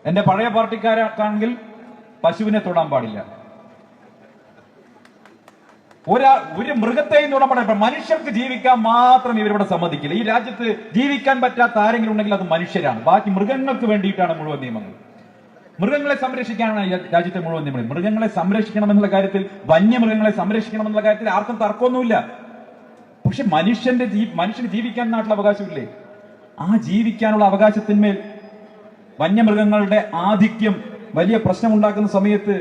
എന്റെ പഴയ പാർട്ടിക്കാരാണെങ്കിൽ പശുവിനെ തൊടാൻ പാടില്ല, ഒരു മൃഗത്തെയും തൊടാൻ പാടില്ല. മനുഷ്യർക്ക് ജീവിക്കാൻ മാത്രം ഇവരിവിടെ സമ്മതിക്കില്ല. ഈ രാജ്യത്ത് ജീവിക്കാൻ പറ്റാത്ത ആരെങ്കിലും ഉണ്ടെങ്കിൽ അത് മനുഷ്യരാണ്. ബാക്കി മൃഗങ്ങൾക്ക് വേണ്ടിയിട്ടാണ് മുഴുവൻ നിയമങ്ങൾ. മൃഗങ്ങളെ സംരക്ഷിക്കാനാണ് രാജ്യത്തെ മുഴുവൻ നിയമങ്ങൾ. മൃഗങ്ങളെ സംരക്ഷിക്കണമെന്നുള്ള കാര്യത്തിൽ, വന്യമൃഗങ്ങളെ സംരക്ഷിക്കണമെന്നുള്ള കാര്യത്തിൽ ആർക്കും തർക്കമൊന്നുമില്ല. പക്ഷെ മനുഷ്യന് ജീവിക്കാൻ നാട്ടിൽ അവകാശമില്ലേ? ആ ജീവിക്കാനുള്ള അവകാശത്തിന്മേൽ വന്യമൃഗങ്ങളുടെ ആധിക്യം വലിയ പ്രശ്നമുണ്ടാക്കുന്ന സമയത്ത്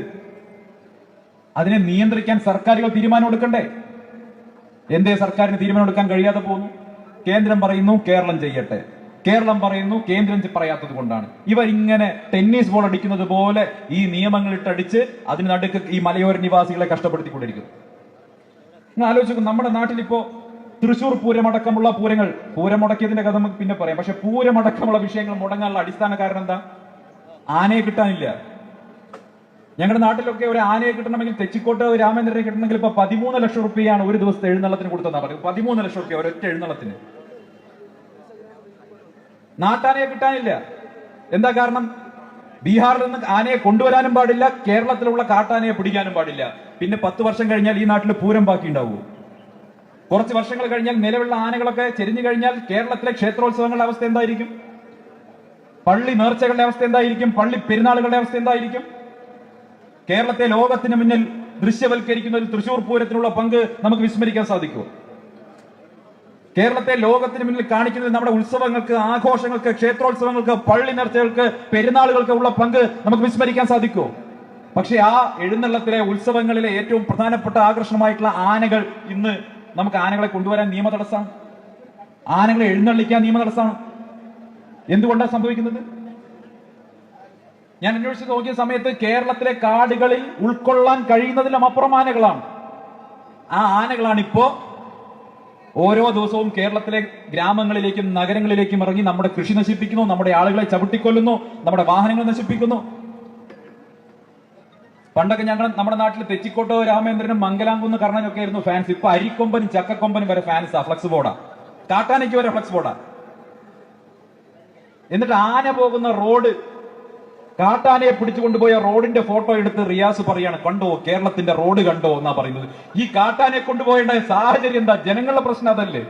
അതിനെ നിയന്ത്രിക്കാൻ സർക്കാരുകൾ തീരുമാനമെടുക്കണ്ടേ? എന്തേ സർക്കാരിന് തീരുമാനമെടുക്കാൻ കഴിയാതെ പോകുന്നു? കേന്ദ്രം പറയുന്നു കേരളം ചെയ്യട്ടെ, കേരളം പറയുന്നു കേന്ദ്രം പറയാത്തത് കൊണ്ടാണ്. ഇവരിങ്ങനെ ടെന്നീസ് ബോൾ അടിക്കുന്നത് പോലെ ഈ നിയമങ്ങൾ ഇട്ടടിച്ച് അതിന് നടുക്ക് ഈ മലയോര നിവാസികളെ കഷ്ടപ്പെടുത്തിക്കൊണ്ടിരിക്കുന്നു. നിങ്ങൾ ആലോചിക്കും, നമ്മുടെ നാട്ടിലിപ്പോ തൃശൂർ പൂരമടക്കമുള്ള പൂരം മുടക്കിയതിന്റെ കഥ നമുക്ക് പിന്നെ പറയാം. പക്ഷെ പൂരമടക്കമുള്ള വിഷയങ്ങൾ മുടങ്ങാനുള്ള അടിസ്ഥാന കാരണം എന്താ? ആനയെ കിട്ടാനില്ല. ഞങ്ങളുടെ നാട്ടിലൊക്കെ ഒരു ആനയെ കിട്ടണമെങ്കിൽ, തെച്ചിക്കോട്ട് രാമേന്ദ്രനെ കിട്ടണമെങ്കിൽ ഇപ്പൊ 13 ലക്ഷം റുപ്യയാണ് ഒരു ദിവസത്തെ എഴുന്നള്ളത്തിന് കൊടുത്തെന്നാ പറയുന്നത്. 13 ലക്ഷം റുപ്യ ഒരൊറ്റ എഴുന്നള്ളത്തിന്. നാട്ടാനയെ കിട്ടാനില്ല. എന്താ കാരണം? ബീഹാറിൽ നിന്ന് ആനയെ കൊണ്ടുവരാനും പാടില്ല, കേരളത്തിലുള്ള കാട്ടാനയെ പിടിക്കാനും പാടില്ല. പിന്നെ 10 വർഷം കഴിഞ്ഞാൽ ഈ നാട്ടിൽ പൂരം ബാക്കി ഉണ്ടാവൂ? കുറച്ച് വർഷങ്ങൾ കഴിഞ്ഞാൽ നിലവിലുള്ള ആനകളൊക്കെ ചെരിഞ്ഞു കഴിഞ്ഞാൽ കേരളത്തിലെ ക്ഷേത്രോത്സവങ്ങളുടെ അവസ്ഥ എന്തായിരിക്കും? പള്ളി നേർച്ചകളുടെ അവസ്ഥ എന്തായിരിക്കും? പള്ളി പെരുന്നാളുകളുടെ അവസ്ഥ എന്തായിരിക്കും? കേരളത്തെ ലോകത്തിന് മുന്നിൽ ദൃശ്യവൽക്കരിക്കുന്ന ഒരു തൃശൂർ പൂരത്തിനുള്ള പങ്ക് നമുക്ക് വിസ്മരിക്കാൻ സാധിക്കുമോ? കേരളത്തെ ലോകത്തിന് മുന്നിൽ കാണിക്കുന്നത് നമ്മുടെ ഉത്സവങ്ങൾക്ക്, ആഘോഷങ്ങൾക്ക്, ക്ഷേത്രോത്സവങ്ങൾക്ക്, പള്ളി നേർച്ചകൾക്ക്, പെരുന്നാളുകൾക്ക് ഉള്ള പങ്ക് നമുക്ക് വിസ്മരിക്കാൻ സാധിക്കുമോ? പക്ഷെ ആ എഴുന്നള്ളത്തിലെ ഉത്സവങ്ങളിലെ ഏറ്റവും പ്രധാനപ്പെട്ട ആകർഷണമായിട്ടുള്ള ആനകൾ, ഇന്ന് നമുക്ക് ആനകളെ കൊണ്ടുവരാൻ നിയമ തടസ്സമാണ്, ആനകളെ എഴുന്നള്ളിക്കാൻ നിയമ തടസ്സമാണ്. എന്തുകൊണ്ടാണ് സംഭവിക്കുന്നത്? ഞാൻ അന്വേഷിച്ച് നോക്കിയ സമയത്ത് കേരളത്തിലെ കാടുകളിൽ ഉൾക്കൊള്ളാൻ കഴിയുന്നതിലും അപ്പുറം ആനകളാണ്. ആ ആനകളാണ് ഇപ്പോ ഓരോ ദിവസവും കേരളത്തിലെ ഗ്രാമങ്ങളിലേക്കും നഗരങ്ങളിലേക്കും ഇറങ്ങി നമ്മുടെ കൃഷി നശിപ്പിക്കുന്നു, നമ്മുടെ ആളുകളെ ചവിട്ടിക്കൊല്ലുന്നു, നമ്മുടെ വാഹനങ്ങൾ നശിപ്പിക്കുന്നു. പണ്ടൊക്കെ നമ്മുടെ നാട്ടിൽ തെച്ചിക്കോട്ട് രാമേന്ദ്രനും മംഗലാംകുന്ന് കർണനൊക്കെ ആയിരുന്നു ഫാൻസ്. ഇപ്പൊ അരിക്കൊമ്പനും ചക്കക്കൊമ്പനും വരെ ഫാൻസാ, ഫ്ലക്സ് ബോർഡാ, കാട്ടാനയ്ക്ക് വരെ ഫ്ലക്സ് ബോർഡാ. എന്നിട്ട് ആന പോകുന്ന റോഡ്, കാട്ടാനയെ പിടിച്ചുകൊണ്ടുപോയ റോഡിന്റെ ഫോട്ടോ എടുത്ത് റിയാസ് പറയാണ്, കണ്ടോ കേരളത്തിന്റെ റോഡ് കണ്ടോ എന്നാ പറയുന്നത്. ഈ കാട്ടാനയെ കൊണ്ടുപോയേണ്ട സാഹചര്യം എന്താ? ജനങ്ങളുടെ പ്രശ്നം അതല്ലേ?